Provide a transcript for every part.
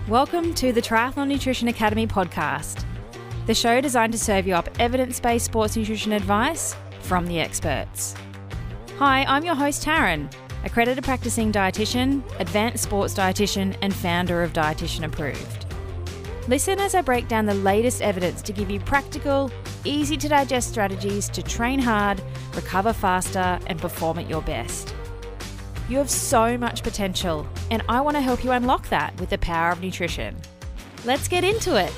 Welcome to the Triathlon Nutrition Academy podcast, the show designed to serve you up evidence-based sports nutrition advice from the experts. Hi, I'm your host Taryn, accredited practicing dietitian, advanced sports dietitian, and founder of Dietitian Approved. Listen as I break down the latest evidence to give you practical, easy to digest strategies to train hard, recover faster, and perform at your best. You have so much potential, and I want to help you unlock that with the power of nutrition. Let's get into it.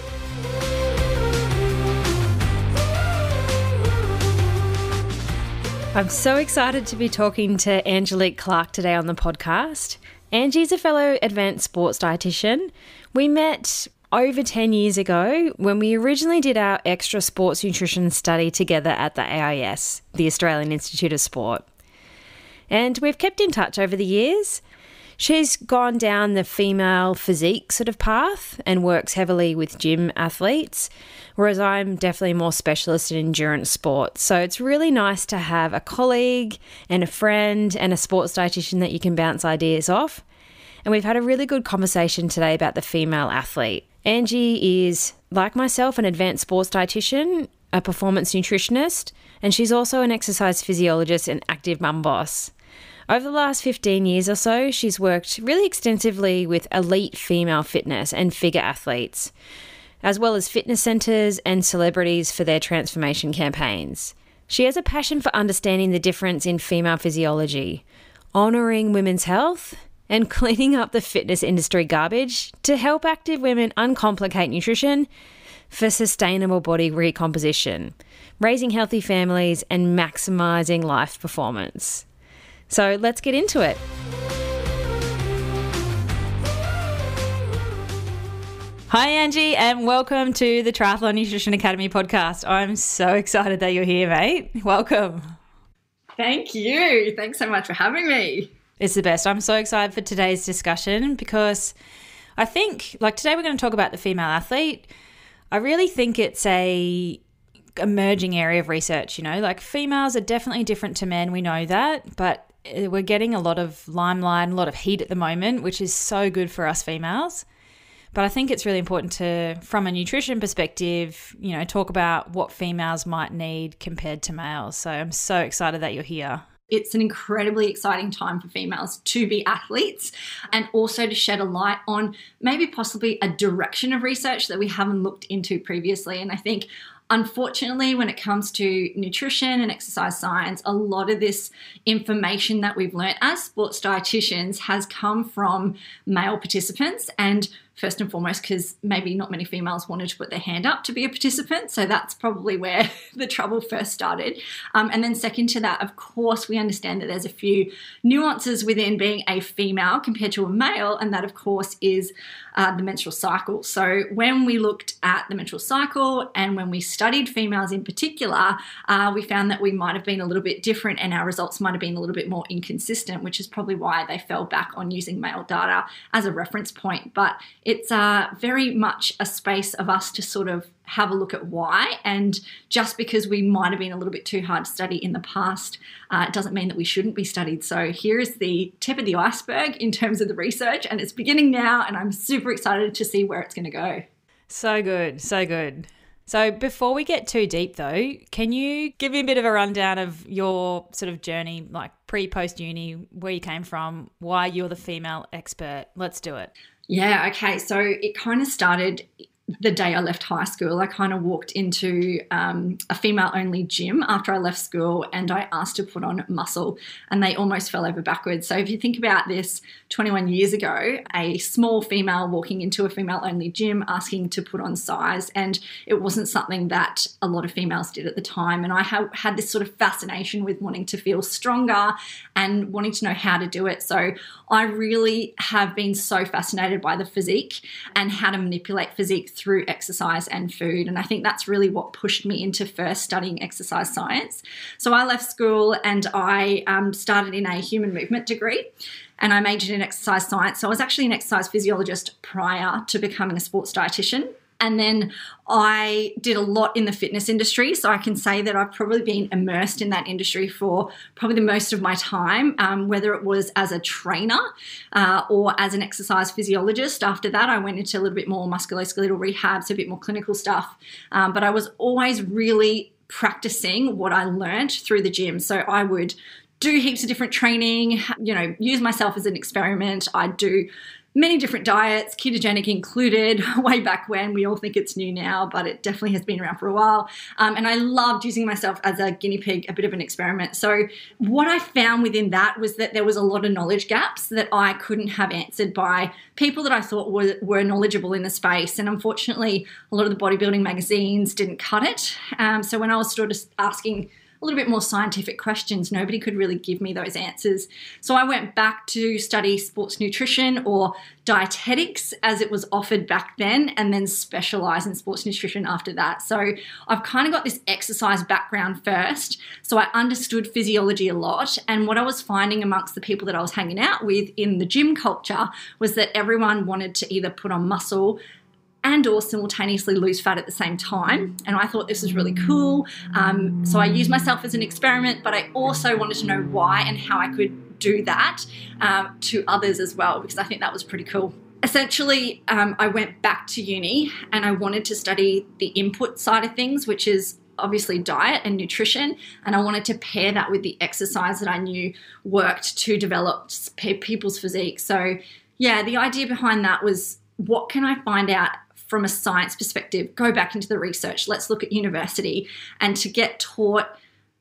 I'm so excited to be talking to Angelique Clark today on the podcast. Angie's a fellow advanced sports dietitian. We met over 10 years ago when we originally did our extra sports nutrition study together at the AIS, the Australian Institute of Sport. And we've kept in touch over the years. She's gone down the female physique sort of path and works heavily with gym athletes, whereas I'm definitely more specialist in endurance sports. So it's really nice to have a colleague and a friend and a sports dietitian that you can bounce ideas off. And we've had a really good conversation today about the female athlete. Angie is, like myself, an advanced sports dietitian, a performance nutritionist, and she's also an exercise physiologist and active mum boss. Over the last 15 years or so, she's worked really extensively with elite female fitness and figure athletes, as well as fitness centres and celebrities for their transformation campaigns. She has a passion for understanding the difference in female physiology, honouring women's health, and cleaning up the fitness industry garbage to help active women uncomplicate nutrition for sustainable body recomposition, raising healthy families, and maximising life performance. So let's get into it. Hi, Angie, and welcome to the Triathlon Nutrition Academy podcast. I'm so excited that you're here, mate. Welcome. Thank you. Thanks so much for having me. It's the best. I'm so excited for today's discussion because I think, today we're going to talk about the female athlete. I really think it's a emerging area of research, females are definitely different to men. We know that, but we're getting a lot of limelight, a lot of heat at the moment, which is so good for us females. But I think it's really important to, from a nutrition perspective, talk about what females might need compared to males. So I'm so excited that you're here. It's an incredibly exciting time for females to be athletes and also to shed a light on maybe possibly a direction of research that we haven't looked into previously. And I think, unfortunately, when it comes to nutrition and exercise science, a lot of this information that we've learned as sports dietitians has come from male participants, and first and foremost, because maybe not many females wanted to put their hand up to be a participant. So that's probably where the trouble first started. And then second to that, of course, we understand that there's a few nuances within being a female compared to a male. And that, of course, is the menstrual cycle. So when we looked at the menstrual cycle and when we studied females in particular, we found that we might have been a little bit different and our results might have been a little bit more inconsistent, which is probably why they fell back on using male data as a reference point. But it's very much a space of us to sort of have a look at why. And just because we might have been a little bit too hard to study in the past, it doesn't mean that we shouldn't be studied. So here is the tip of the iceberg in terms of the research, and it's beginning now, and I'm super excited to see where it's going to go. So good, so good. So before we get too deep though, can you give me a bit of a rundown of your sort of journey, like pre-post uni, where you came from, why you're the female expert? Let's do it. Yeah, okay. So it kind of started the day I left high school. I kind of walked into a female-only gym after I left school, and I asked to put on muscle, and they almost fell over backwards. So if you think about this 21 years ago, a small female walking into a female-only gym asking to put on size, and it wasn't something that a lot of females did at the time. And I had this sort of fascination with wanting to feel stronger and wanting to know how to do it. So I really have been so fascinated by the physique and how to manipulate physique through exercise and food. And I think that's really what pushed me into first studying exercise science. So I left school and I started in a human movement degree, and I majored in exercise science. So I was actually an exercise physiologist prior to becoming a sports dietitian. And then I did a lot in the fitness industry. So I can say that I've probably been immersed in that industry for probably the most of my time, whether it was as a trainer or as an exercise physiologist. After that, I went into a little bit more musculoskeletal rehab, so a bit more clinical stuff. But I was always really practicing what I learned through the gym. So I would do heaps of different training, use myself as an experiment. I'd do many different diets, ketogenic included, way back when. We all think it's new now, but it definitely has been around for a while. And I loved using myself as a guinea pig, a bit of an experiment. So what I found within that was that there was a lot of knowledge gaps that I couldn't have answered by people that I thought were knowledgeable in the space. And unfortunately, a lot of the bodybuilding magazines didn't cut it. So when I was sort of asking a little bit more scientific questions, nobody could really give me those answers. So I went back to study sports nutrition, or dietetics as it was offered back then, and then specialize in sports nutrition after that. So I've kind of got this exercise background first. So I understood physiology a lot. And what I was finding amongst the people that I was hanging out with in the gym culture was that everyone wanted to either put on muscle and or simultaneously lose fat at the same time. And I thought this was really cool. So I used myself as an experiment, but I also wanted to know why and how I could do that to others as well, because I think that was pretty cool. Essentially, I went back to uni and I wanted to study the input side of things, which is obviously diet and nutrition. And I wanted to pair that with the exercise that I knew worked to develop people's physique. So yeah, the idea behind that was, what can I find out from a science perspective? Go back into the research. Let's look at university, and to get taught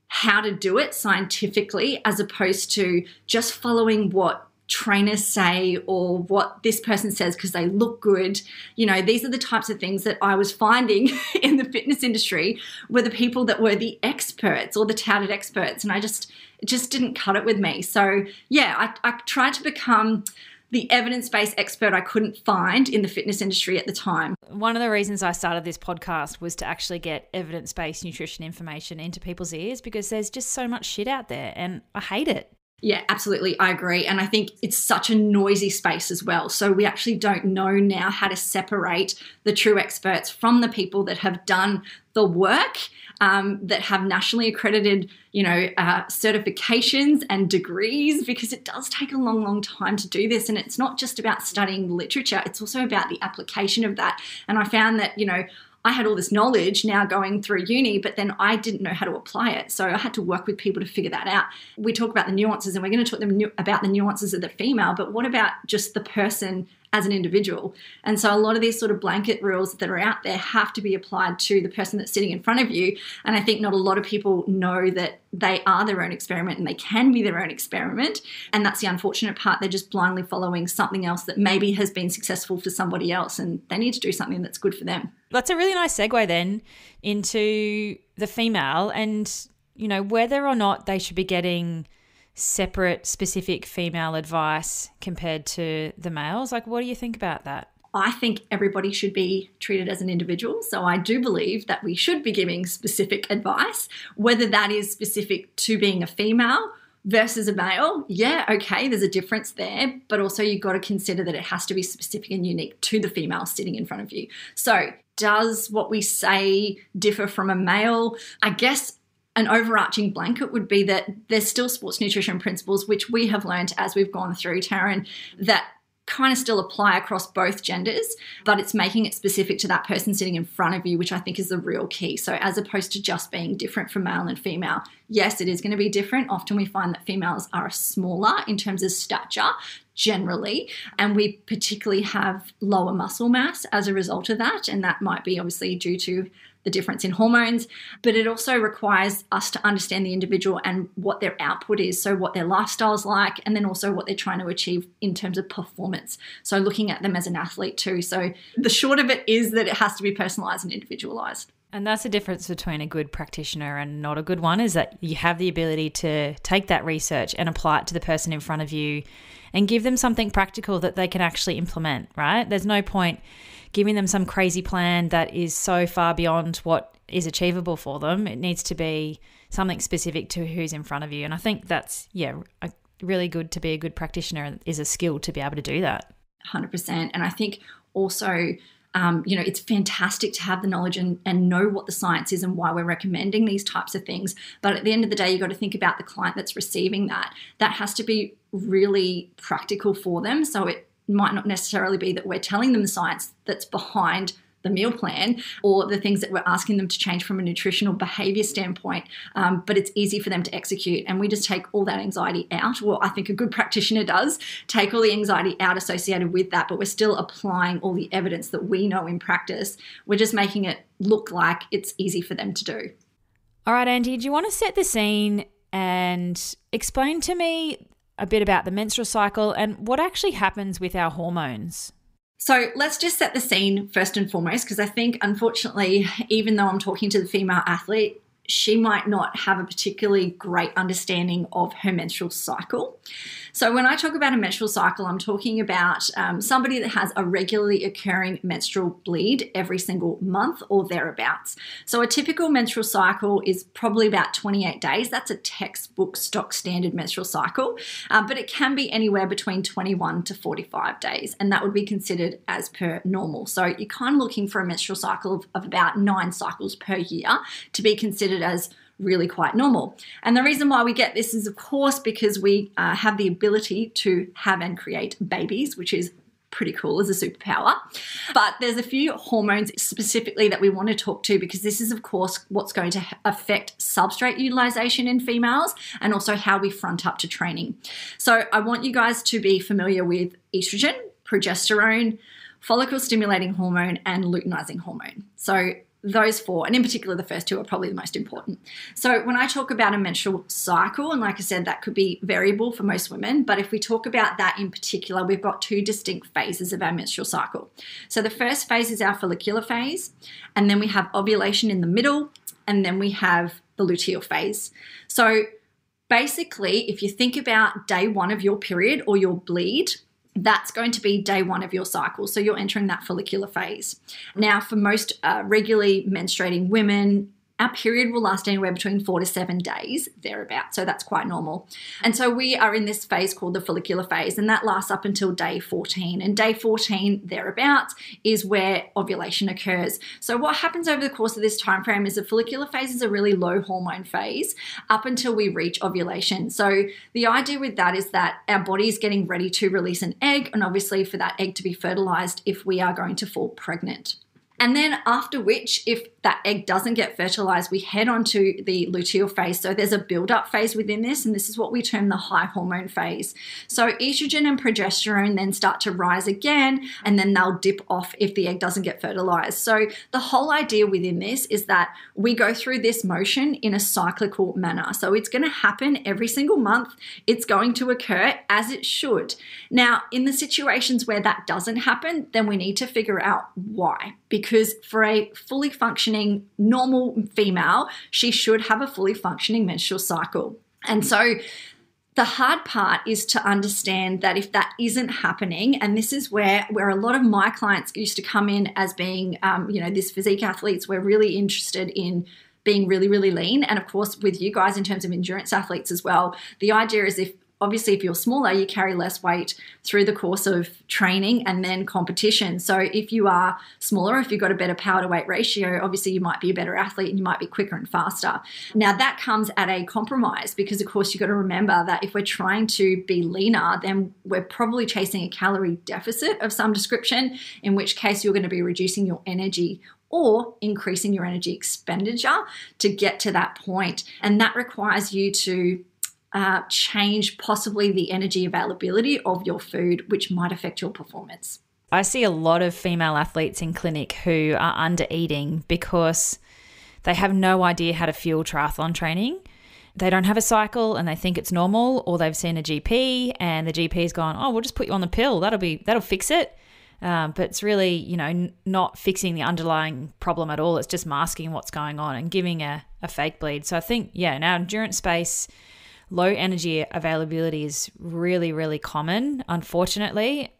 how to do it scientifically, as opposed to just following what trainers say or what this person says because they look good. These are the types of things that I was finding in the fitness industry were the people that were the experts or the touted experts. And it just didn't cut it with me. So yeah, I tried to become the evidence-based expert I couldn't find in the fitness industry at the time. One of the reasons I started this podcast was to actually get evidence-based nutrition information into people's ears, because there's just so much shit out there and I hate it. Yeah, absolutely. I agree. And I think it's such a noisy space as well. So we actually don't know now how to separate the true experts from the people that have done the work, that have nationally accredited, certifications and degrees, because it does take a long, long time to do this. And it's not just about studying literature. It's also about the application of that. And I found that, I had all this knowledge now going through uni, but then I didn't know how to apply it. So I had to work with people to figure that out. We talk about the nuances, and we're going to talk about the nuances of the female, but what about just the person as an individual? And so a lot of these sort of blanket rules that are out there have to be applied to the person that's sitting in front of you. And I think not a lot of people know that they are their own experiment and they can be their own experiment. And that's the unfortunate part. They're just blindly following something else that maybe has been successful for somebody else, and they need to do something that's good for them. That's a really nice segue then into the female and, whether or not they should be getting separate, specific female advice compared to the males. Like, what do you think about that? I think everybody should be treated as an individual. So I do believe that we should be giving specific advice, whether that is specific to being a female versus a male. Yeah, okay, there's a difference there, but also you've got to consider that it has to be specific and unique to the female sitting in front of you. So does what we say differ from a male? I guess an overarching blanket would be that there's still sports nutrition principles, which we have learned as we've gone through, Taryn, that kind of still apply across both genders, but it's making it specific to that person sitting in front of you, which I think is the real key. So as opposed to just being different from male and female, yes, it is going to be different. Often we find that females are smaller in terms of stature generally, and we particularly have lower muscle mass as a result of that. And that might be obviously due to the difference in hormones, but it also requires us to understand the individual and what their output is, so what their lifestyle is like, and then also what they're trying to achieve in terms of performance. So looking at them as an athlete too. So the short of it is that it has to be personalized and individualized. And that's the difference between a good practitioner and not a good one, is that you have the ability to take that research and apply it to the person in front of you and give them something practical that they can actually implement, right? There's no point giving them some crazy plan that is so far beyond what is achievable for them. It needs to be something specific to who's in front of you. And I think that's, really good to be a good practitioner is a skill to be able to do that. 100%. And I think also It's fantastic to have the knowledge and know what the science is and why we're recommending these types of things. But at the end of the day, you've got to think about the client that's receiving that. That has to be really practical for them. So it might not necessarily be that we're telling them the science that's behind the meal plan or the things that we're asking them to change from a nutritional behavior standpoint, but it's easy for them to execute. And we just take all that anxiety out. Well, I think a good practitioner does take all the anxiety out associated with that, but we're still applying all the evidence that we know in practice. We're just making it look like it's easy for them to do. All right, Angie, do you want to set the scene and explain to me a bit about the menstrual cycle and what actually happens with our hormones? So let's just set the scene first and foremost, because I think, unfortunately, even though I'm talking to the female athlete, she might not have a particularly great understanding of her menstrual cycle. So when I talk about a menstrual cycle, I'm talking about somebody that has a regularly occurring menstrual bleed every single month or thereabouts. So a typical menstrual cycle is probably about 28 days. That's a textbook stock standard menstrual cycle, but it can be anywhere between 21 to 45 days, and that would be considered as per normal. So you're kind of looking for a menstrual cycle of about 9 cycles per year to be considered as really quite normal. And the reason why we get this is, of course, because we have the ability to have and create babies, which is pretty cool as a superpower. But there's a few hormones specifically that we want to talk to, because this is, of course, what's going to affect substrate utilization in females and also how we front up to training. So I want you guys to be familiar with estrogen, progesterone, follicle stimulating hormone, and luteinizing hormone. So those 4, and in particular the first 2, are probably the most important. So when I talk about a menstrual cycle, and like I said, that could be variable for most women, but if we talk about that in particular, we've got 2 distinct phases of our menstrual cycle. So the first phase is our follicular phase, and then we have ovulation in the middle, and then we have the luteal phase. So basically, if you think about day 1 of your period or your bleed, that's going to be day 1 of your cycle. So you're entering that follicular phase. Now, for most regularly menstruating women, our period will last anywhere between 4 to 7 days, thereabouts. So that's quite normal. And so we are in this phase called the follicular phase, and that lasts up until day 14. And day 14, thereabouts, is where ovulation occurs. So what happens over the course of this time frame is the follicular phase is a really low hormone phase up until we reach ovulation. So the idea with that is that our body is getting ready to release an egg, and obviously for that egg to be fertilized if we are going to fall pregnant. And then after which, if that egg doesn't get fertilized, we head on to the luteal phase. So there's a build-up phase within this, and this is what we term the high hormone phase. So estrogen and progesterone then start to rise again, and then they'll dip off if the egg doesn't get fertilized. So the whole idea within this is that we go through this motion in a cyclical manner. So it's going to happen every single month. It's going to occur as it should. Now, in the situations where that doesn't happen, then we need to figure out why. Because for a fully functioning normal female, she should have a fully functioning menstrual cycle. And so the hard part is to understand that if that isn't happening, and this is where a lot of my clients used to come in as being, this physique athletes, we're really interested in being really, really lean. And of course, with you guys in terms of endurance athletes as well, the idea is obviously, if you're smaller, you carry less weight through the course of training and then competition. So if you are smaller, if you've got a better power to weight ratio, obviously you might be a better athlete and you might be quicker and faster. Now that comes at a compromise, because of course you've got to remember that if we're trying to be leaner, then we're probably chasing a calorie deficit of some description, in which case you're going to be reducing your energy or increasing your energy expenditure to get to that point. And that requires you to change possibly the energy availability of your food, which might affect your performance. I see a lot of female athletes in clinic who are under eating because they have no idea how to fuel triathlon training. They don't have a cycle and they think it's normal, or they've seen a GP and the GP's gone, oh, we'll just put you on the pill. That'll fix it. But it's really, not fixing the underlying problem at all. It's just masking what's going on and giving a fake bleed. So I think, in our endurance space, low energy availability is really, really common, unfortunately.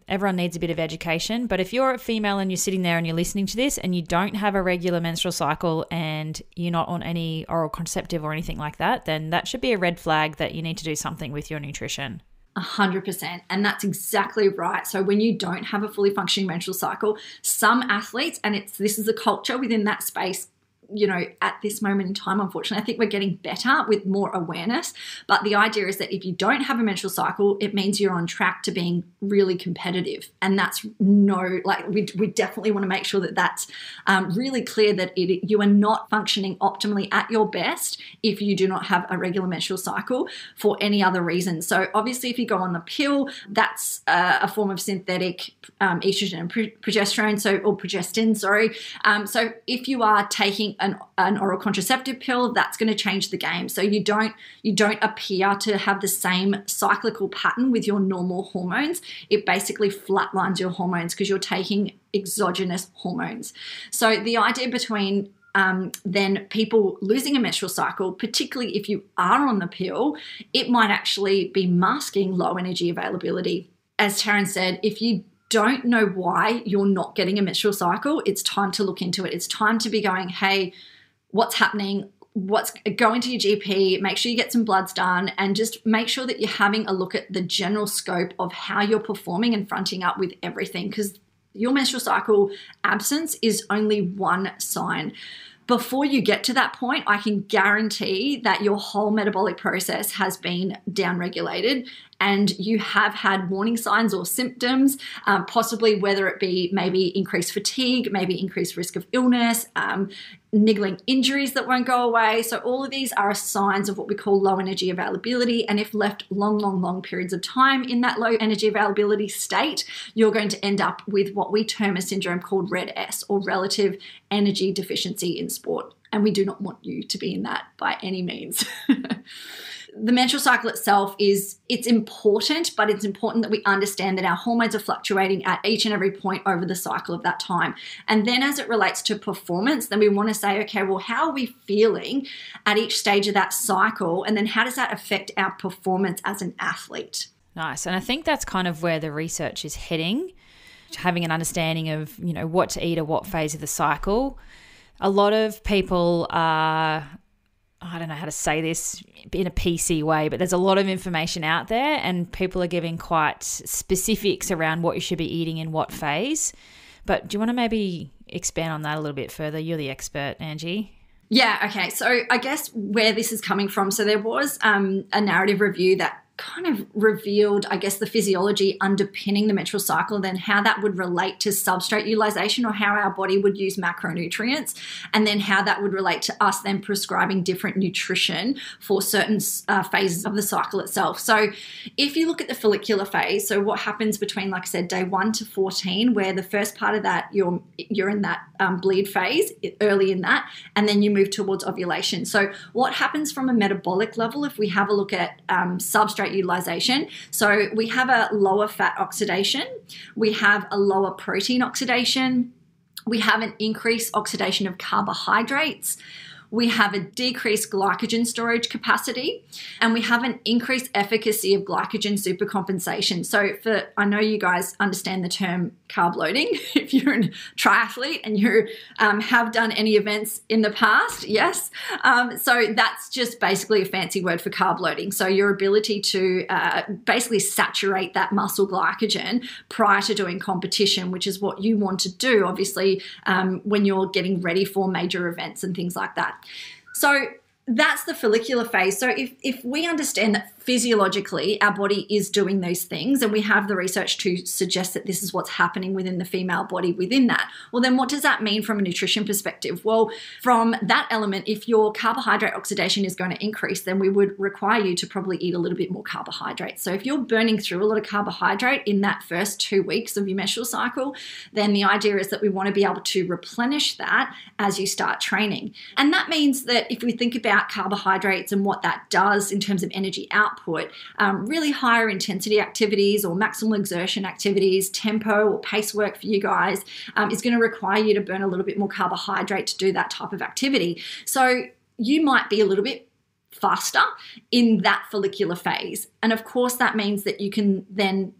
Everyone needs a bit of education. But if you're a female and you're sitting there and you're listening to this and you don't have a regular menstrual cycle and you're not on any oral contraceptive or anything like that, then that should be a red flag that you need to do something with your nutrition. 100%. And that's exactly right. So when you don't have a fully functioning menstrual cycle, some athletes, and this is a culture within that space, you know, at this moment in time, unfortunately, I think we're getting better with more awareness. But the idea is that if you don't have a menstrual cycle, it means you're on track to being really competitive. And that's we definitely want to make sure that that's really clear, that you are not functioning optimally at your best if you do not have a regular menstrual cycle for any other reason. So obviously, if you go on the pill, that's a form of synthetic estrogen and progesterone, or progestin, sorry. So if you are taking an oral contraceptive pill, that's going to change the game. So you don't appear to have the same cyclical pattern with your normal hormones. It basically flatlines your hormones because you're taking exogenous hormones. So the idea between then people losing a menstrual cycle, particularly if you are on the pill, it might actually be masking low energy availability. As Taryn said, if you don't know why you're not getting a menstrual cycle, it's time to look into it. It's time to be going, hey, what's happening? Go into your GP, make sure you get some bloods done, and just make sure that you're having a look at the general scope of how you're performing and fronting up with everything, because your menstrual cycle absence is only one sign. Before you get to that point, I can guarantee that your whole metabolic process has been downregulated and you have had warning signs or symptoms, possibly whether it be maybe increased fatigue, maybe increased risk of illness, niggling injuries that won't go away. So all of these are signs of what we call low energy availability. And if left long periods of time in that low energy availability state, you're going to end up with what we term a syndrome called RED-S, or relative energy deficiency in sport. And we do not want you to be in that by any means. The menstrual cycle itself it's important, but it's important that we understand that our hormones are fluctuating at each and every point over the cycle of that time. And then as it relates to performance, then we want to say, okay, well, how are we feeling at each stage of that cycle? And then how does that affect our performance as an athlete? Nice. And I think that's kind of where the research is heading, having an understanding of, you know, what to eat at what phase of the cycle. A lot of people are, I don't know how to say this in a PC way, but there's a lot of information out there and people are giving quite specifics around what you should be eating in what phase. But do you want to maybe expand on that a little bit further? You're the expert, Angie. Yeah, okay. So I guess where this is coming from, so there was a narrative review that kind of revealed, I guess, the physiology underpinning the menstrual cycle, then how that would relate to substrate utilization, or how our body would use macronutrients, and then how that would relate to us then prescribing different nutrition for certain phases of the cycle itself. So if you look at the follicular phase, so what happens between, like I said, day 1 to 14, where the first part of that, you're in that bleed phase, early in that, and then you move towards ovulation. So what happens from a metabolic level, if we have a look at substrate utilization, so we have a lower fat oxidation, we have a lower protein oxidation, we have an increased oxidation of carbohydrates, we have a decreased glycogen storage capacity, and we have an increased efficacy of glycogen supercompensation. So I know you guys understand the term carb loading if you're a triathlete and you have done any events in the past, yes. So that's just basically a fancy word for carb loading. So your ability to basically saturate that muscle glycogen prior to doing competition, which is what you want to do, obviously, when you're getting ready for major events and things like that. So that's the follicular phase. So if we understand that physiologically our body is doing those things, and we have the research to suggest that this is what's happening within the female body within that, well, then what does that mean from a nutrition perspective? Well, from that element, if your carbohydrate oxidation is going to increase, then we would require you to probably eat a little bit more carbohydrate. So if you're burning through a lot of carbohydrate in that first 2 weeks of your menstrual cycle, then the idea is that we want to be able to replenish that as you start training. And that means that if we think about carbohydrates and what that does in terms of energy output, really higher intensity activities or maximal exertion activities, tempo or pace work for you guys is going to require you to burn a little bit more carbohydrate to do that type of activity. So you might be a little bit faster in that follicular phase. And of course, that means that you can then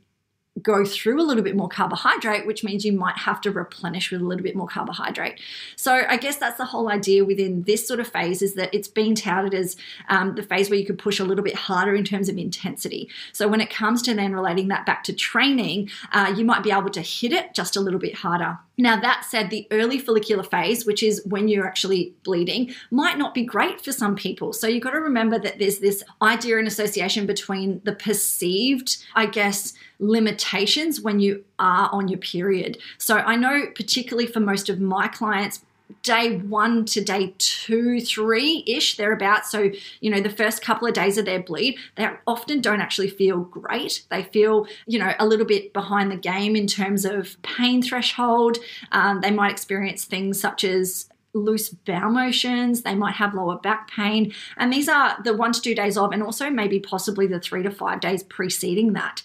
go through a little bit more carbohydrate, which means you might have to replenish with a little bit more carbohydrate. So I guess that's the whole idea within this sort of phase, is that it's being touted as the phase where you could push a little bit harder in terms of intensity. So when it comes to then relating that back to training, you might be able to hit it just a little bit harder. Now, that said, the early follicular phase, which is when you're actually bleeding, might not be great for some people. So you've got to remember that there's this idea and association between the perceived, I guess, limitations when you are on your period. So I know particularly for most of my clients, day 1 to day 2, 3-ish, thereabouts. So, the first couple of days of their bleed, they often don't actually feel great. They feel, a little bit behind the game in terms of pain threshold. They might experience things such as loose bowel motions. They might have lower back pain. And these are the 1 to 2 days of, and also maybe possibly the 3 to 5 days preceding that,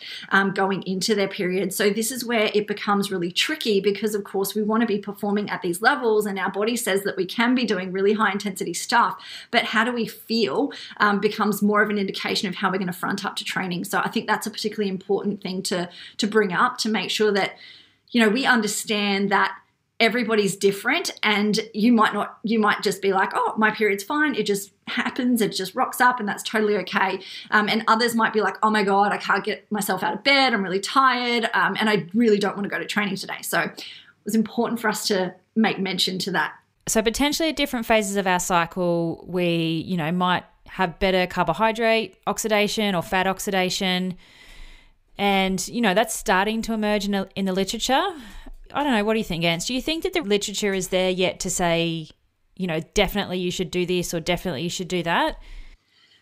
going into their period. So this is where it becomes really tricky, because of course we want to be performing at these levels, and our body says that we can be doing really high intensity stuff, but how do we feel becomes more of an indication of how we're going to front up to training. So I think that's a particularly important thing to bring up, to make sure that, we understand that everybody's different, and you might just be like, oh, my period's fine, it just happens, it just rocks up, and that's totally okay. And others might be like, oh my God, I can't get myself out of bed, I'm really tired, and I really don't want to go to training today. So it was important for us to make mention to that. So potentially at different phases of our cycle, we, might have better carbohydrate oxidation or fat oxidation. And, that's starting to emerge in the literature. I don't know. What do you think, Ants? Do you think that the literature is there yet to say, definitely you should do this or definitely you should do that?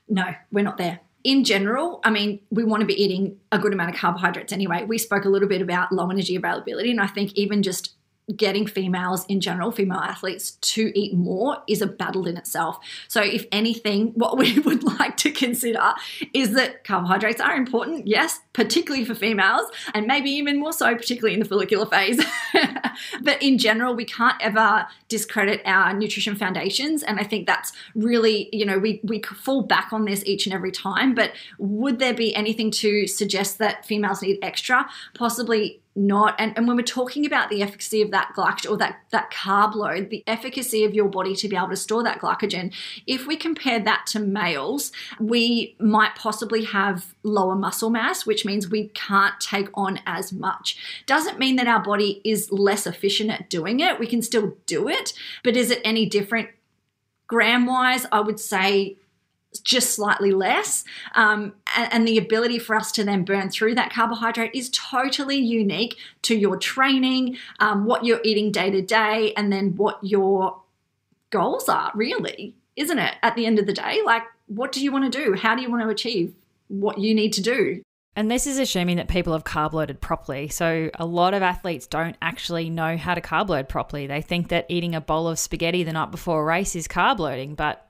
No, we're not there. In general, we want to be eating a good amount of carbohydrates anyway. We spoke a little bit about low energy availability, and I think even just getting females in general, female athletes, to eat more is a battle in itself. So if anything, what we would like to consider is that carbohydrates are important, yes, particularly for females, and maybe even more so, particularly in the follicular phase. But in general, we can't ever discredit our nutrition foundations. And I think that's really, we fall back on this each and every time. But would there be anything to suggest that females need extra? Possibly not. And when we're talking about the efficacy of that glycogen, or that carb load, the efficacy of your body to be able to store that glycogen, if we compare that to males, we might possibly have lower muscle mass, which means we can't take on as much. Doesn't mean that our body is less efficient at doing it. We can still do it, but is it any different? Gram-wise, I would say just slightly less. And the ability for us to then burn through that carbohydrate is totally unique to your training, what you're eating day to day, and then what your goals are, really, isn't it? At the end of the day, like, what do you want to do? How do you want to achieve what you need to do? And this is assuming that people have carb loaded properly. So a lot of athletes don't actually know how to carb load properly. They think that eating a bowl of spaghetti the night before a race is carb loading, but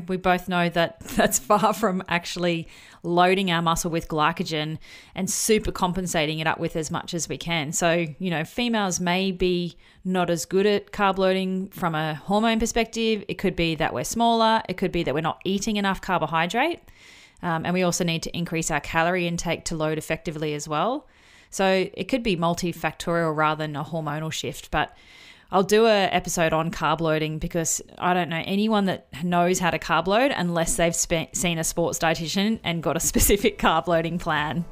we both know that that's far from actually loading our muscle with glycogen and super compensating it up with as much as we can. So, females may be not as good at carb loading from a hormone perspective. It could be that we're smaller. It could be that we're not eating enough carbohydrate. And we also need to increase our calorie intake to load effectively as well. So it could be multifactorial rather than a hormonal shift. But I'll do an episode on carb loading, because I don't know anyone that knows how to carb load unless they've seen a sports dietitian and got a specific carb loading plan.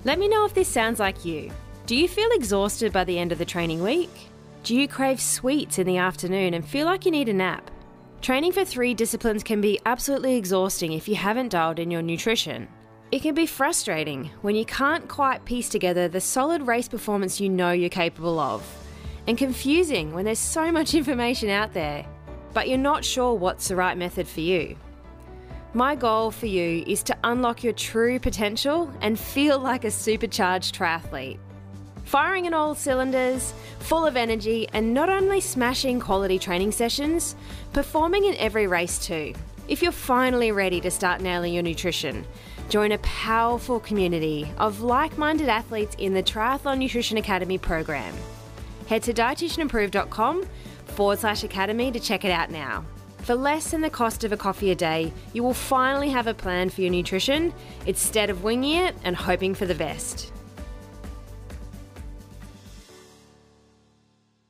Let me know if this sounds like you. Do you feel exhausted by the end of the training week? Do you crave sweets in the afternoon and feel like you need a nap? Training for 3 disciplines can be absolutely exhausting if you haven't dialed in your nutrition. It can be frustrating when you can't quite piece together the solid race performance you know you're capable of, and confusing when there's so much information out there, but you're not sure what's the right method for you. My goal for you is to unlock your true potential and feel like a supercharged triathlete. Firing on all cylinders, full of energy, and not only smashing quality training sessions, performing in every race too. If you're finally ready to start nailing your nutrition, join a powerful community of like-minded athletes in the Triathlon Nutrition Academy program. Head to dietitianimprove.com/academy to check it out now. For less than the cost of a coffee a day, you will finally have a plan for your nutrition instead of winging it and hoping for the best.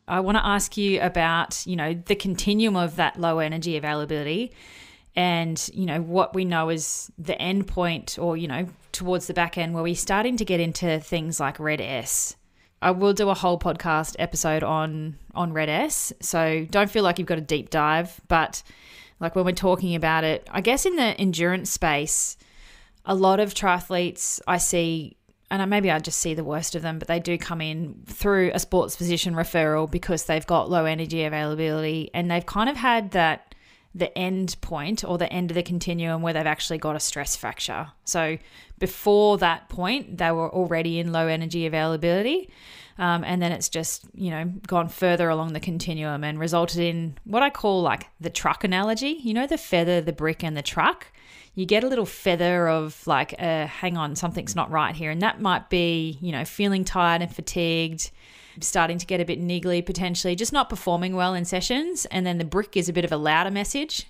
I want to ask you about, the continuum of that low energy availability and, what we know is the end point or, towards the back end where we're starting to get into things like red S. I will do a whole podcast episode on red S, so don't feel like you've got a deep dive, but like when we're talking about it, I guess in the endurance space, a lot of triathletes I see, and maybe I just see the worst of them, but they do come in through a sports physician referral because they've got low energy availability and they've kind of had the end point or the end of the continuum where they've actually got a stress fracture. So before that point, they were already in low energy availability. And then it's just, gone further along the continuum and resulted in what I call like the truck analogy, the feather, the brick and the truck. You get a little feather of like, hang on, something's not right here. And that might be, feeling tired and fatigued, starting to get a bit niggly potentially, just not performing well in sessions. And then the brick is a bit of a louder message.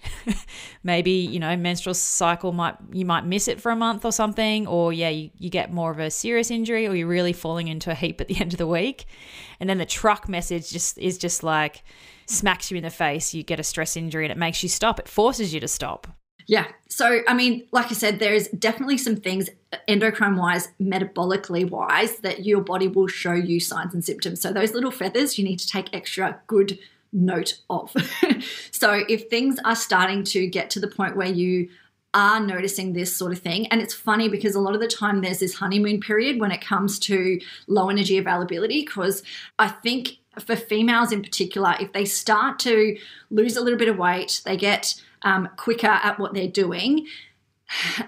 Maybe, menstrual cycle you might miss it for a month or something, or you get more of a serious injury or you're really falling into a heap at the end of the week. And then the truck message is just like smacks you in the face. You get a stress injury and it makes you stop. It forces you to stop. Yeah. So, like I said, there's definitely some things endocrine-wise, metabolically-wise, that your body will show you signs and symptoms. So those little feathers you need to take extra good note of. So if things are starting to get to the point where you are noticing this sort of thing, and it's funny because a lot of the time there's this honeymoon period when it comes to low energy availability, because I think for females in particular, if they start to lose a little bit of weight, they get quicker at what they're doing,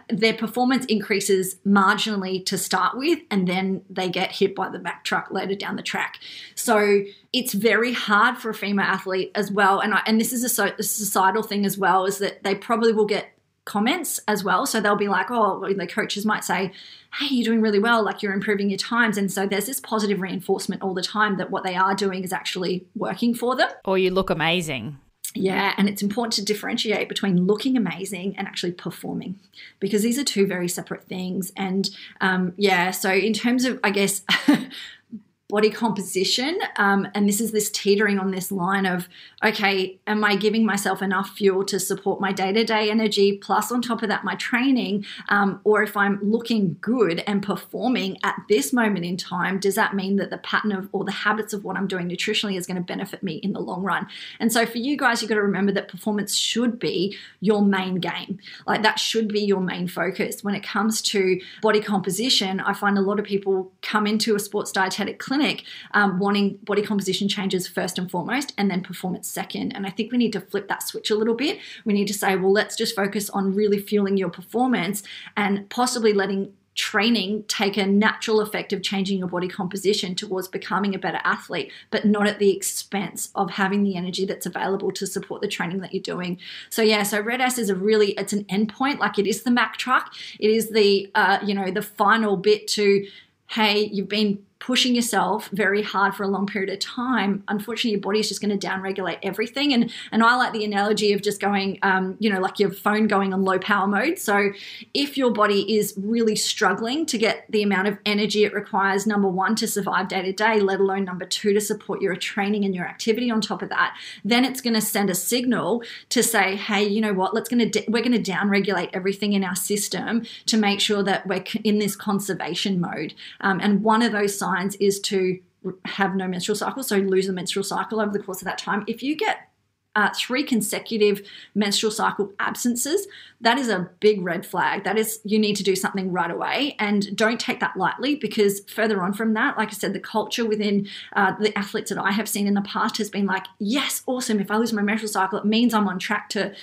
their performance increases marginally to start with, and then they get hit by the back truck later down the track. So it's very hard for a female athlete as well. And this is a societal thing as well, is that they probably will get comments as well. So they'll be like, the coaches might say, hey, you're doing really well, like you're improving your times. And so there's this positive reinforcement all the time that what they are doing is actually working for them. Or you look amazing. Yeah, and it's important to differentiate between looking amazing and actually performing, because these are two very separate things. And so in terms of, I guess, body composition, and this is this teetering on this line of, okay, am I giving myself enough fuel to support my day-to-day energy, plus on top of that my training, or if I'm looking good and performing at this moment in time, does that mean that the pattern of or the habits of what I'm doing nutritionally is going to benefit me in the long run? And so for you guys, you've got to remember that performance should be your main game. Like that should be your main focus. When it comes to body composition, I find a lot of people come into a sports dietetic clinic wanting body composition changes first and foremost, and then performance second. And I think we need to flip that switch a little bit. We need to say, well, let's just focus on really fueling your performance and possibly letting training take a natural effect of changing your body composition towards becoming a better athlete, but not at the expense of having the energy that's available to support the training that you're doing. So red S is it's an endpoint, like it is the Mack truck. It is the final bit to, hey, you've been pushing yourself very hard for a long period of time. Unfortunately, your body is just going to downregulate everything. And I like the analogy of just going, like your phone going on low power mode. So if your body is really struggling to get the amount of energy it requires, number one, to survive day to day, let alone number two, to support your training and your activity on top of that, then it's going to send a signal to say, hey, you know what, we're going to downregulate everything in our system to make sure that we're in this conservation mode. And one of those signs is to have no menstrual cycle, so lose the menstrual cycle over the course of that time. If you get 3 consecutive menstrual cycle absences, that is a big red flag. That is, you need to do something right away, and don't take that lightly, because further on from that, like I said, the culture within the athletes that I have seen in the past has been like, yes, awesome. If I lose my menstrual cycle, it means I'm on track to,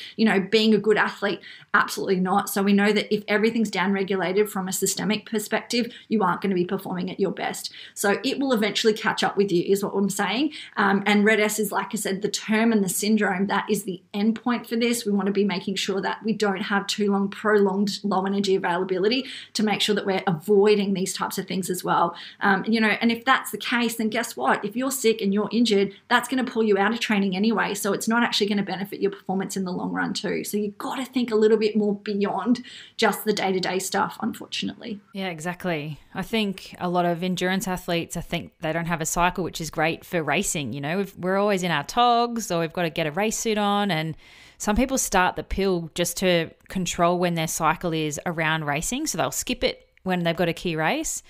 being a good athlete. Absolutely not. So we know that if everything's downregulated from a systemic perspective, you aren't going to be performing at your best. So it will eventually catch up with you, is what I'm saying. And red S is, like I said, the term and the syndrome syndrome, that is the endpoint for this. We want to be making sure that we don't have too long prolonged low energy availability to make sure that we're avoiding these types of things as well. And if that's the case, then guess what? If you're sick and you're injured, that's going to pull you out of training anyway. So it's not actually going to benefit your performance in the long run too. So you've got to think a little bit more beyond just the day-to-day stuff, unfortunately. Yeah, exactly. I think a lot of endurance athletes, I think they don't have a cycle, which is great for racing. We're always in our togs, or we've got to get a race suit on, and some people start the pill just to control when their cycle is around racing, so they'll skip it when they've got a key race.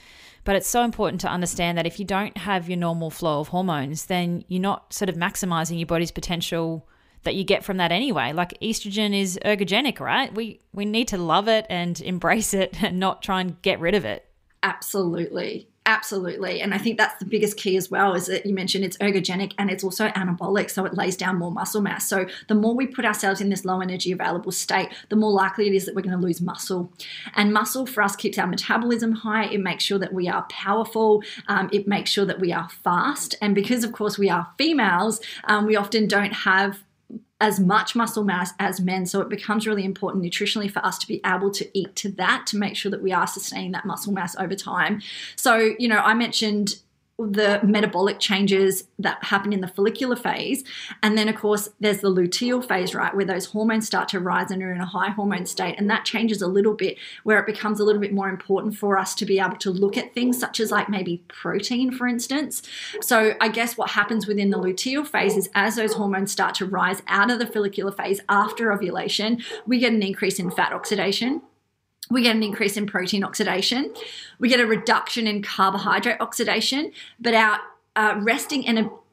But it's so important to understand that if you don't have your normal flow of hormones, then you're not sort of maximizing your body's potential that you get from that anyway. Like estrogen is ergogenic, right? We need to love it and embrace it and not try and get rid of it. Absolutely. Absolutely. And I think that's the biggest key as well, is that you mentioned it's ergogenic and it's also anabolic, so it lays down more muscle mass. So the more we put ourselves in this low energy available state, the more likely it is that we're going to lose muscle. And muscle for us keeps our metabolism high. It makes sure that we are powerful. It makes sure that we are fast. And because, of course, we are females, we often don't have as much muscle mass as men. So it becomes really important nutritionally for us to be able to eat to that, to make sure that we are sustaining that muscle mass over time. So, I mentioned the metabolic changes that happen in the follicular phase. And then, of course, there's the luteal phase, right, where those hormones start to rise and are in a high hormone state. And that changes a little bit, where it becomes a little bit more important for us to be able to look at things such as like maybe protein, for instance. So I guess what happens within the luteal phase is as those hormones start to rise out of the follicular phase after ovulation, we get an increase in fat oxidation. We get an increase in protein oxidation. We get a reduction in carbohydrate oxidation, but our resting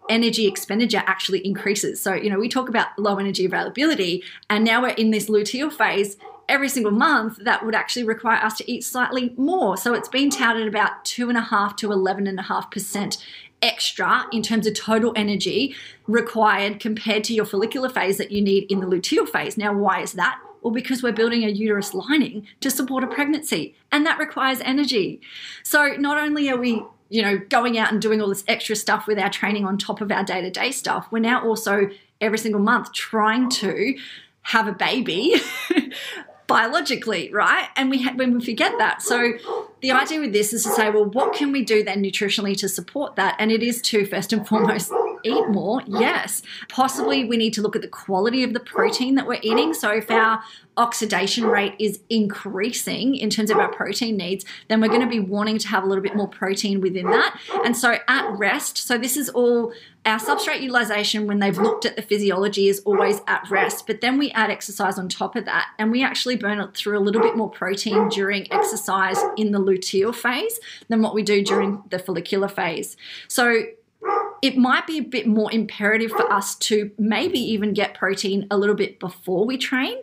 energy expenditure actually increases. So, we talk about low energy availability, and now we're in this luteal phase. Every single month, that would actually require us to eat slightly more. So it's been touted about 2.5 to 11.5% extra in terms of total energy required compared to your follicular phase that you need in the luteal phase. Now, why is that? Well, because we're building a uterus lining to support a pregnancy, and that requires energy. So not only are we, going out and doing all this extra stuff with our training on top of our day-to-day stuff, we're now also every single month trying to have a baby biologically, right? And when we forget that. So the idea with this is to say, well, what can we do then nutritionally to support that? And it is to, first and foremost, eat more. Yes. Possibly we need to look at the quality of the protein that we're eating. So if our oxidation rate is increasing in terms of our protein needs, then we're going to be wanting to have a little bit more protein within that. And so at rest, so this is all our substrate utilization when they've looked at the physiology is always at rest, but then we add exercise on top of that, and we actually burn through a little bit more protein during exercise in the luteal phase than what we do during the follicular phase. So it might be a bit more imperative for us to maybe even get protein a little bit before we train,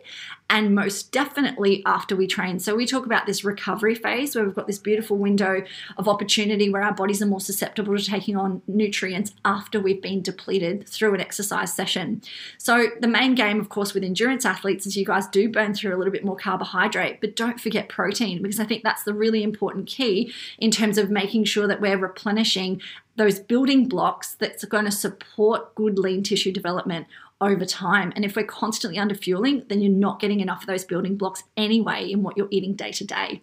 and most definitely after we train. So we talk about this recovery phase where we've got this beautiful window of opportunity where our bodies are more susceptible to taking on nutrients after we've been depleted through an exercise session. So the main game, of course, with endurance athletes is you guys do burn through a little bit more carbohydrate, but don't forget protein, because I think that's the really important key in terms of making sure that we're replenishing those building blocks that's going to support good lean tissue development over time. And if we're constantly under fueling, then you're not getting enough of those building blocks anyway in what you're eating day to day.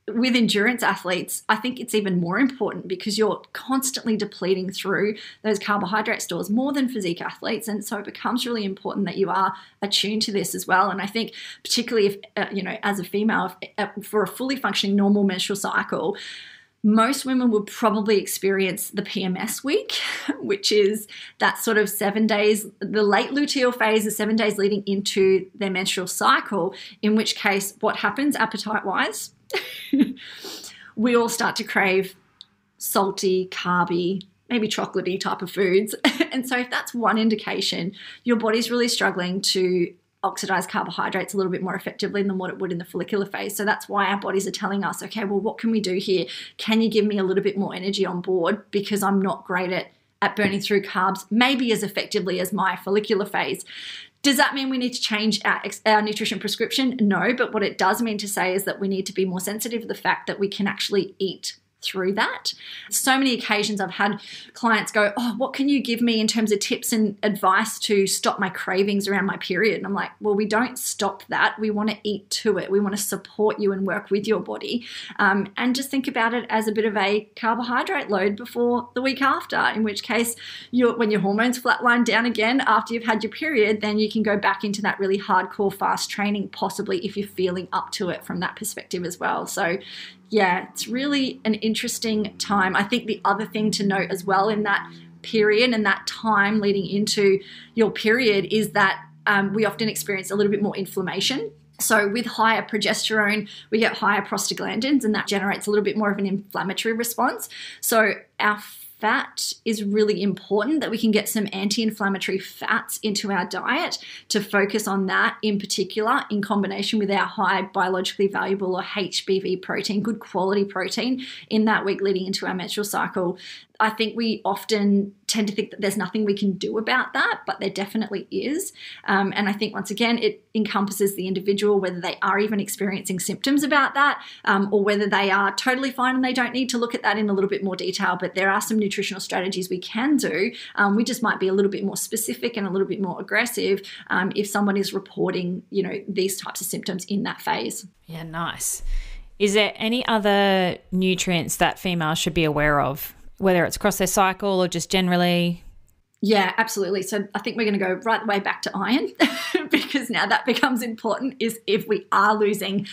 With endurance athletes, I think it's even more important because you're constantly depleting through those carbohydrate stores more than physique athletes. And so it becomes really important that you are attuned to this as well. And I think particularly if, as a female, for a fully functioning normal menstrual cycle, most women will probably experience the PMS week, which is that sort of 7 days, the late luteal phase is 7 days leading into their menstrual cycle, in which case what happens appetite-wise? We all start to crave salty, carby, maybe chocolatey type of foods. And so if that's one indication, your body's really struggling to oxidize carbohydrates a little bit more effectively than what it would in the follicular phase. So that's why our bodies are telling us, okay, well, what can we do here? Can you give me a little bit more energy on board, because I'm not great at burning through carbs, maybe as effectively as my follicular phase. Does that mean we need to change our nutrition prescription? No, but what it does mean to say is that we need to be more sensitive to the fact that we can actually eat through that. So many occasions I've had clients go, oh, what can you give me in terms of tips and advice to stop my cravings around my period? And I'm like, well, we don't stop that. We want to eat to it. We want to support you and work with your body. And just think about it as a bit of a carbohydrate load before the week after, in which case when your hormones flatline down again after you've had your period, then you can go back into that really hardcore fast training, possibly if you're feeling up to it from that perspective as well. So yeah, it's really an interesting time. I think the other thing to note as well in that period and that time leading into your period is that we often experience a little bit more inflammation. So with higher progesterone, we get higher prostaglandins, and that generates a little bit more of an inflammatory response. So our fat is really important, that we can get some anti-inflammatory fats into our diet to focus on that in particular, in combination with our high biologically valuable or HBV protein, good quality protein in that week leading into our menstrual cycle. I think we often tend to think that there's nothing we can do about that, but there definitely is. And I think, once again, it encompasses the individual, whether they are even experiencing symptoms about that, or whether they are totally fine and they don't need to look at that in a little bit more detail. But there are some nutritional strategies we can do. We just might be a little bit more specific and a little bit more aggressive if someone is reporting, these types of symptoms in that phase. Yeah, nice. Is there any other nutrients that females should be aware of, whether it's across their cycle or just generally? Yeah, absolutely. So I think we're going to go right the way back to iron because now that becomes important. Is if we are losing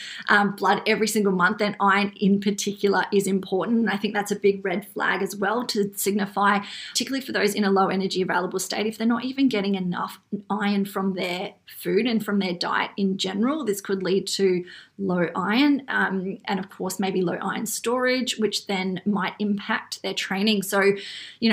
blood every single month, then iron in particular is important. And I think that's a big red flag as well to signify, particularly for those in a low energy available state, if they're not even getting enough iron from their food and from their diet in general, this could lead to low iron and of course maybe low iron storage, which then might impact their training. So,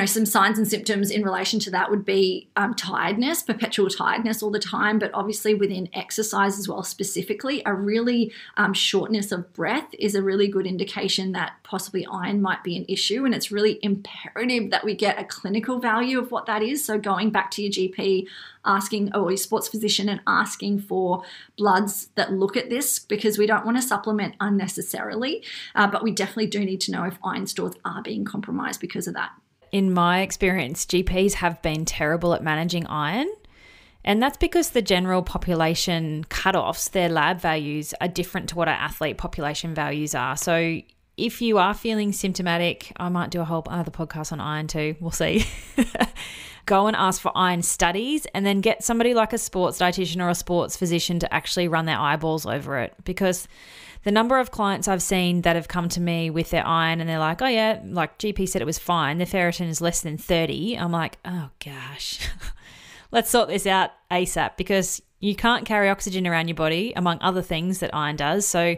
some signs and symptoms in relation to that would be tiredness, perpetual tiredness all the time, but obviously within exercise as well specifically, a really shortness of breath is a really good indication that possibly iron might be an issue. And it's really imperative that we get a clinical value of what that is. So going back to your GP, asking, or your sports physician, and asking for bloods that look at this, because we don't want to supplement unnecessarily, but we definitely do need to know if iron stores are being compromised because of that. In my experience, GPs have been terrible at managing iron, and that's because the general population cutoffs, their lab values, are different to what our athlete population values are. So if you are feeling symptomatic, I might do a whole other podcast on iron too, we'll see. Go and ask for iron studies, and then get somebody like a sports dietitian or a sports physician to actually run their eyeballs over it, because the number of clients I've seen that have come to me with their iron and they're like, oh yeah, like GP said it was fine, their ferritin is less than 30. I'm like, oh gosh, let's sort this out ASAP, because you can't carry oxygen around your body, among other things that iron does. So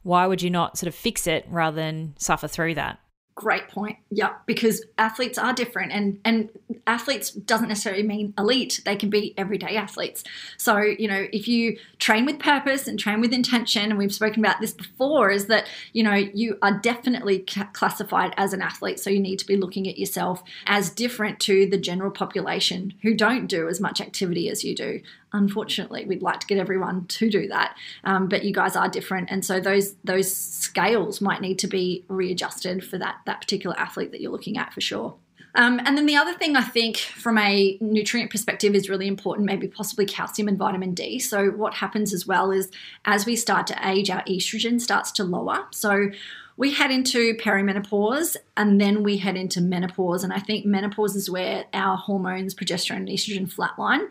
why would you not sort of fix it rather than suffer through that? Great point. Yeah, because athletes are different, and athletes doesn't necessarily mean elite. They can be everyday athletes. So, if you train with purpose and train with intention, and we've spoken about this before, is that, you are definitely classified as an athlete. So you need to be looking at yourself as different to the general population who don't do as much activity as you do. Unfortunately, we'd like to get everyone to do that, but you guys are different, and so those scales might need to be readjusted for that particular athlete that you're looking at, for sure. And then the other thing I think from a nutrient perspective is really important, maybe possibly calcium and vitamin D. So what happens as well is, as we start to age, our estrogen starts to lower. So we head into perimenopause, and then we head into menopause. And I think menopause is where our hormones, progesterone and estrogen, flatline.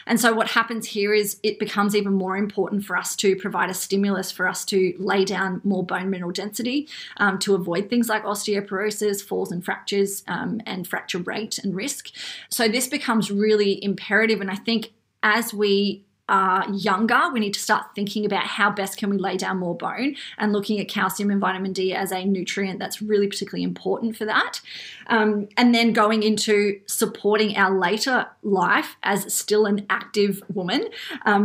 And so what happens here is it becomes even more important for us to provide a stimulus for us to lay down more bone mineral density to avoid things like osteoporosis, falls and fractures, and fracture rate and risk. So this becomes really imperative. And I think as we are younger, we need to start thinking about how best can we lay down more bone, and looking at calcium and vitamin D as a nutrient that's really particularly important for that. And then going into supporting our later life as still an active woman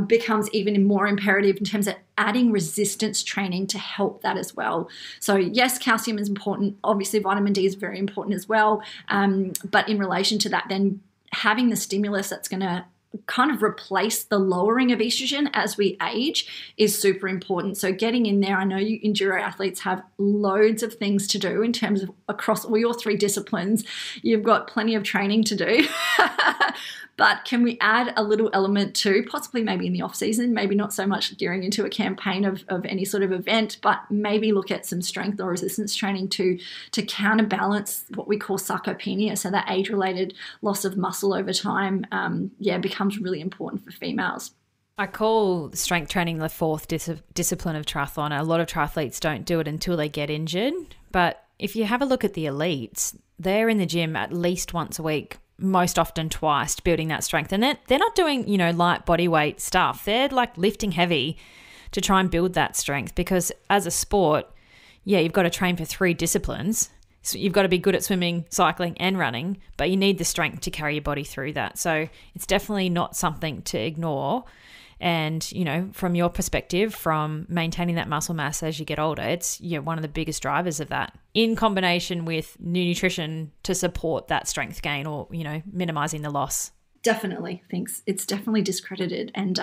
becomes even more imperative in terms of adding resistance training to help that as well. So yes, calcium is important. Obviously, vitamin D is very important as well. But in relation to that, then having the stimulus that's going to kind of replace the lowering of estrogen as we age is super important. So getting in there, I know you enduro athletes have loads of things to do in terms of across all your 3 disciplines. You've got plenty of training to do. But can we add a little element to possibly maybe in the off season, maybe not so much gearing into a campaign of any sort of event, but maybe look at some strength or resistance training to counterbalance what we call sarcopenia. So that age-related loss of muscle over time, becomes really important for females. I call strength training the 4th discipline of triathlon. A lot of triathletes don't do it until they get injured. But if you have a look at the elites, they're in the gym at least once a week, most often twice, building that strength. And they're not doing, light body weight stuff. They're like lifting heavy to try and build that strength, because as a sport, you've got to train for 3 disciplines. So you've got to be good at swimming, cycling and running, but you need the strength to carry your body through that. So it's definitely not something to ignore. And, from your perspective, from maintaining that muscle mass as you get older, it's one of the biggest drivers of that, in combination with new nutrition to support that strength gain or, minimizing the loss. Definitely. Thanks. It's definitely discredited. And,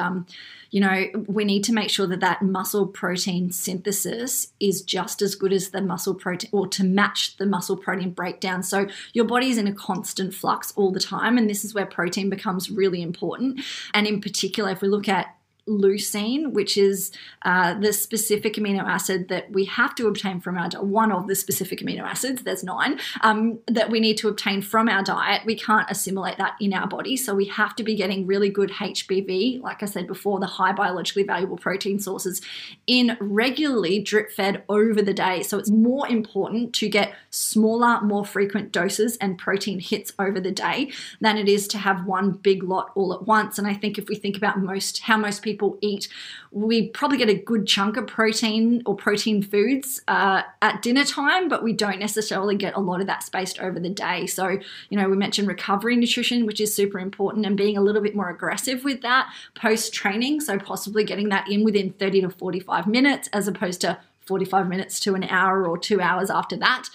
we need to make sure that muscle protein synthesis is just as good as the muscle protein, or to match the muscle protein breakdown. So your body is in a constant flux all the time. And this is where protein becomes really important. And in particular, if we look at leucine, which is the specific amino acid that we have to obtain from our diet, one of the specific amino acids, there's 9, that we need to obtain from our diet. We can't assimilate that in our body. So we have to be getting really good HBV, like I said before, the high biologically valuable protein sources, in regularly drip fed over the day. So it's more important to get smaller, more frequent doses and protein hits over the day than it is to have one big lot all at once. And I think if we think about how most people eat, we probably get a good chunk of protein or protein foods at dinner time, but we don't necessarily get a lot of that spaced over the day. So, we mentioned recovery nutrition, which is super important, and being a little bit more aggressive with that post-training. So possibly getting that in within 30 to 45 minutes as opposed to 45 minutes to an hour or 2 hours after that.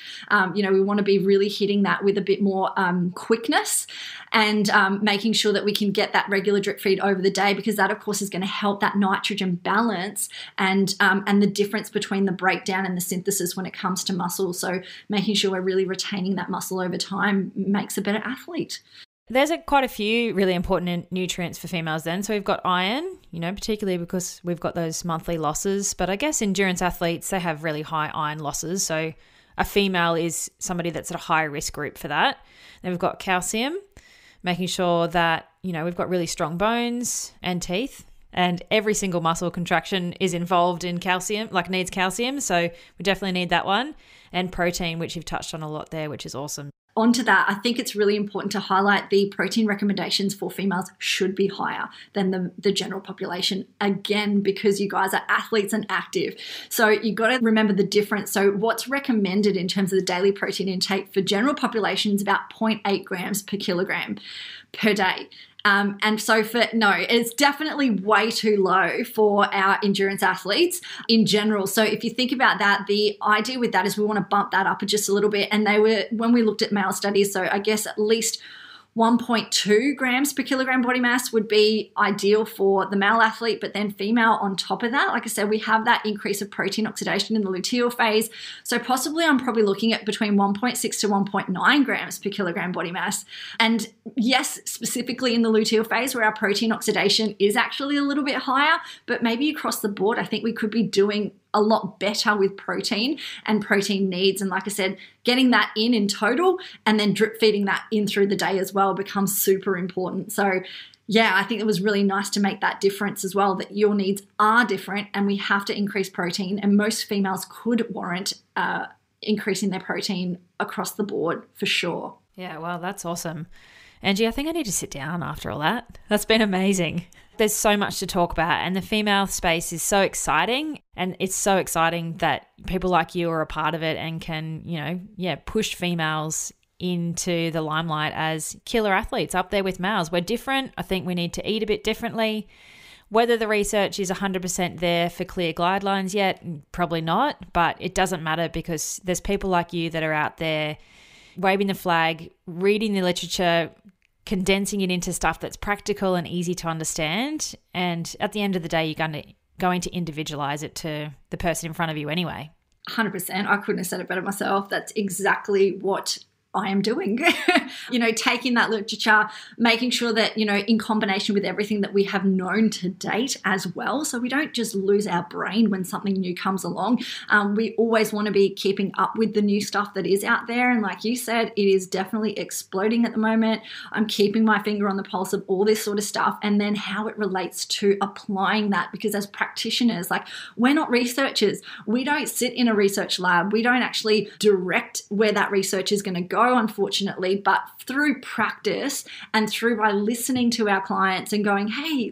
We want to be really hitting that with a bit more quickness, and making sure that we can get that regular drip feed over the day, because that, of course, is going to help that nitrogen balance and the difference between the breakdown and the synthesis when it comes to muscle. So making sure we're really retaining that muscle over time makes a better athlete. There's quite a few really important nutrients for females then. So we've got iron, particularly because we've got those monthly losses. But I guess endurance athletes, they have really high iron losses. So a female is somebody that's at a high risk group for that. Then we've got calcium, making sure that, we've got really strong bones and teeth. And every single muscle contraction is involved in calcium, needs calcium. So we definitely need that one. And protein, which you've touched on a lot there, which is awesome. Onto that, I think it's really important to highlight the protein recommendations for females should be higher than the general population, again, because you guys are athletes and active. So you've got to remember the difference. So what's recommended in terms of the daily protein intake for general population is about 0.8 grams per kilogram per day. It's definitely way too low for our endurance athletes in general. So if you think about that, the idea with that is we want to bump that up just a little bit. And when we looked at male studies, so I guess at least 1.2 grams per kilogram body mass would be ideal for the male athlete, but then female on top of that, like I said, we have that increase of protein oxidation in the luteal phase. So possibly I'm probably looking at between 1.6 to 1.9 grams per kilogram body mass. And yes, specifically in the luteal phase where our protein oxidation is actually a little bit higher, but maybe across the board, I think we could be doing a lot better with protein and protein needs. And like I said, getting that in total and then drip feeding that in through the day as well becomes super important. So I think it was really nice to make that difference as well, that your needs are different and we have to increase protein, and most females could warrant increasing their protein across the board for sure. Yeah, well, that's awesome. Angie, I think I need to sit down after all that. That's been amazing. There's so much to talk about, and the female space is so exciting, and it's so exciting that people like you are a part of it and can, push females into the limelight as killer athletes up there with males. We're different. I think we need to eat a bit differently. Whether the research is 100% there for clear guidelines yet, probably not, but it doesn't matter because there's people like you that are out there waving the flag, reading the literature, condensing it into stuff that's practical and easy to understand. And at the end of the day, you're going to individualize it to the person in front of you anyway. 100%. I couldn't have said it better myself. That's exactly what I am doing, taking that literature, making sure that, in combination with everything that we have known to date as well. So we don't just lose our brain when something new comes along. We always want to be keeping up with the new stuff that is out there. And like you said, it is definitely exploding at the moment. I'm keeping my finger on the pulse of all this sort of stuff, and then how it relates to applying that. Because as practitioners, we're not researchers. We don't sit in a research lab. We don't actually direct where that research is going to go, unfortunately, but through practice and through by listening to our clients and going, hey,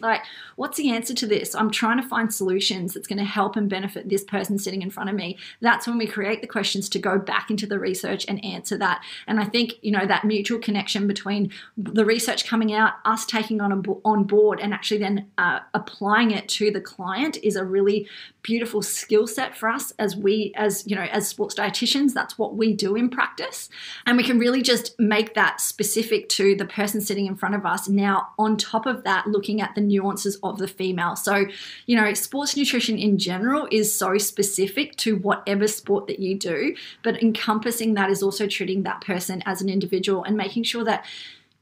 what's the answer to this? I'm trying to find solutions that's going to help and benefit this person sitting in front of me. That's when we create the questions to go back into the research and answer that. And I think, that mutual connection between the research coming out, us taking on board and actually then applying it to the client is a really beautiful skill set for us as sports dietitians. That's what we do in practice. And we can really just make that specific to the person sitting in front of us. Now, on top of that, looking at the nuances of the female. So, sports nutrition in general is so specific to whatever sport that you do, but encompassing that is also treating that person as an individual and making sure that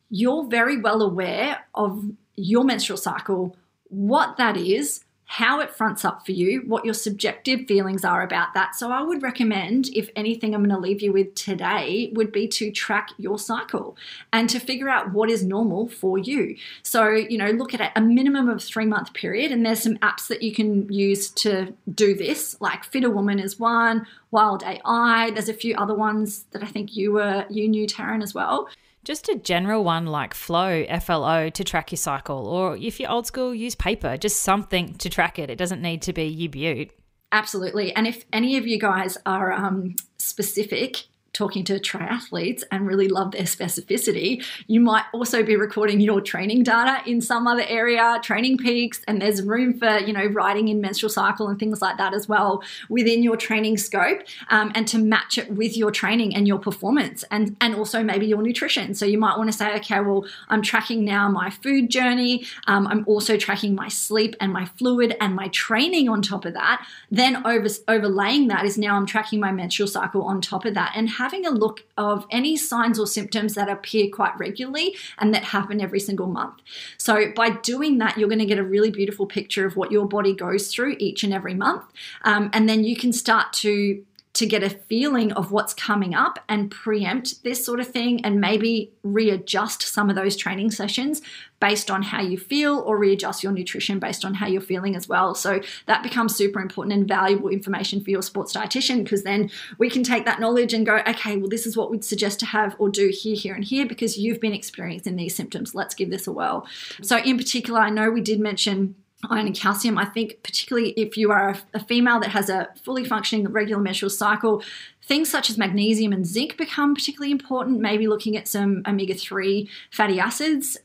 you're very well aware of your menstrual cycle, what that is, how it fronts up for you, what your subjective feelings are about that. So I would recommend, if anything I'm going to leave you with today, would be to track your cycle and to figure out what is normal for you. So, look at a minimum of 3-month period, and there's some apps that you can use to do this, like Fit a Woman is one, Wild AI. There's a few other ones that I think you knew, Taryn, as well. Just a general one like Flow, FLO, to track your cycle. Or if you're old school, use paper, just something to track it. It doesn't need to be U-Butte. Absolutely. And if any of you guys are specific, talking to triathletes and really love their specificity, you might also be recording your training data in some other area, Training Peaks, and there's room for, writing in menstrual cycle and things like that as well within your training scope, and to match it with your training and your performance and also maybe your nutrition. So you might want to say, okay, well, I'm tracking now my food journey. I'm also tracking my sleep and my fluid and my training on top of that. Then overlaying that is now I'm tracking my menstrual cycle on top of that, and having a look of any signs or symptoms that appear quite regularly and that happen every single month. So by doing that, you're going to get a really beautiful picture of what your body goes through each and every month. And then you can start to get a feeling of what's coming up and preempt this sort of thing, and maybe readjust some of those training sessions based on how you feel, or readjust your nutrition based on how you're feeling as well. So that becomes super important and valuable information for your sports dietitian, because then we can take that knowledge and go, okay, well, this is what we'd suggest to have or do here, here, and here, because you've been experiencing these symptoms. Let's give this a whirl. So in particular, I know we did mention iron and calcium. I think particularly if you are a female that has a fully functioning regular menstrual cycle, things such as magnesium and zinc become particularly important, maybe looking at some omega-3 fatty acids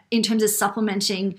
in terms of supplementing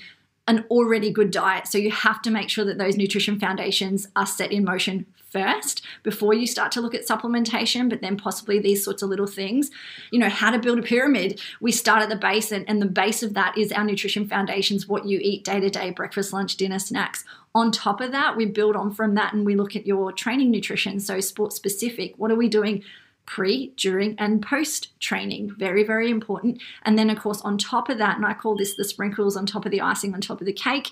an already good diet. So you have to make sure that those nutrition foundations are set in motion first before you start to look at supplementation, but then possibly these sorts of little things. How to build a pyramid. We start at the base, and the base of that is our nutrition foundations, what you eat day to day, breakfast, lunch, dinner, snacks. On top of that, we build on from that and we look at your training nutrition. So sports specific, what are we doing pre, during, and post training? Very, very important. And then, of course, on top of that, and I call this the sprinkles on top of the icing on top of the cake,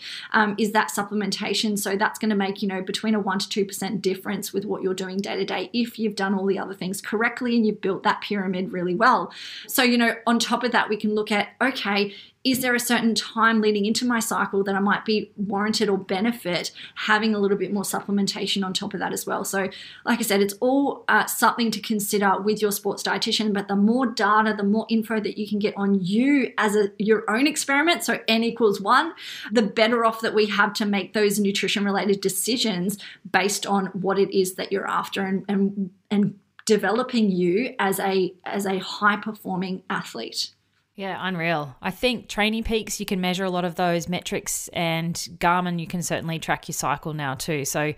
is that supplementation. So that's going to make, between a 1 to 2% difference with what you're doing day to day if you've done all the other things correctly and you've built that pyramid really well. So, on top of that, we can look at, okay, is there a certain time leading into my cycle that I might be warranted or benefit having a little bit more supplementation on top of that as well? So like I said, it's all something to consider with your sports dietitian, but the more data, the more info that you can get on you as your own experiment, so N equals 1, the better off that we have to make those nutrition related decisions based on what it is that you're after and developing you as a high performing athlete. Yeah, unreal. I think Training Peaks, you can measure a lot of those metrics, and Garmin, you can certainly track your cycle now too. So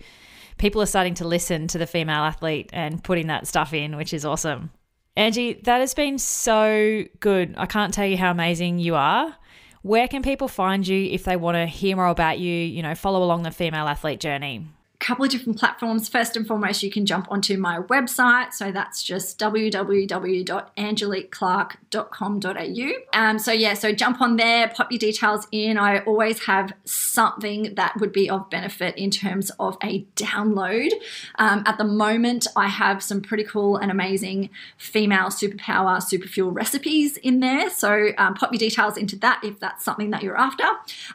people are starting to listen to the female athlete and putting that stuff in, which is awesome. Angie, that has been so good. I can't tell you how amazing you are. Where can people find you if they want to hear more about you, follow along the female athlete journey? Couple of different platforms. First and foremost, you can jump onto my website. So that's just www.angeliqueclark.com.au. So jump on there, pop your details in. I always have something that would be of benefit in terms of a download. At the moment, I have some pretty cool and amazing female superpower, superfuel recipes in there. So pop your details into that if that's something that you're after.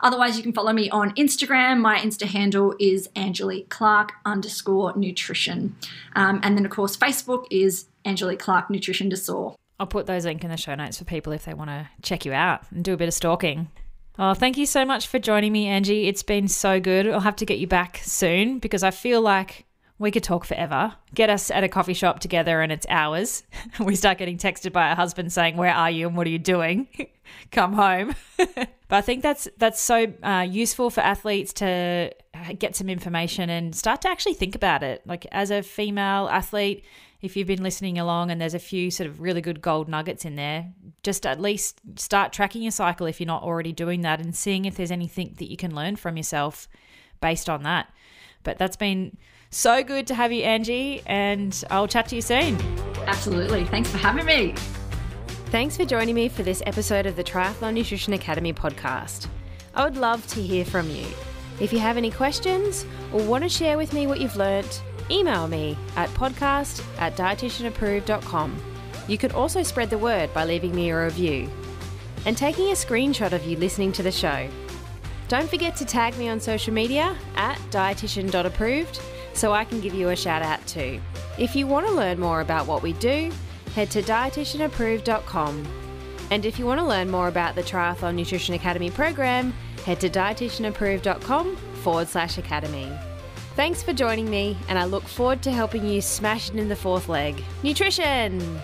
Otherwise, you can follow me on Instagram. My Insta handle is Angelique Clark_nutrition. And then, of course, Facebook is Angelique Clark Nutrition Dessert. I'll put those links in the show notes for people if they want to check you out and do a bit of stalking. Oh, thank you so much for joining me, Angie. It's been so good. I'll have to get you back soon because I feel like we could talk forever. Get us at a coffee shop together and it's hours. We start getting texted by our husband saying, "Where are you and what are you doing? Come home." But I think that's so useful for athletes to get some information and start to actually think about it. Like as a female athlete, if you've been listening along and there's a few sort of really good gold nuggets in there, just at least start tracking your cycle if you're not already doing that and seeing if there's anything that you can learn from yourself based on that. But that's been so good to have you, Angie, and I'll chat to you soon. Absolutely. Thanks for having me. Thanks for joining me for this episode of the Triathlon Nutrition Academy podcast. I would love to hear from you. If you have any questions or want to share with me what you've learnt, email me at podcast@dietitianapproved.com. You could also spread the word by leaving me a review and taking a screenshot of you listening to the show. Don't forget to tag me on social media at dietitian.approved so I can give you a shout out too. If you want to learn more about what we do, head to dietitianapproved.com. And if you want to learn more about the Triathlon Nutrition Academy program, head to dietitianapproved.com/academy. Thanks for joining me, and I look forward to helping you smash it in the fourth leg. Nutrition!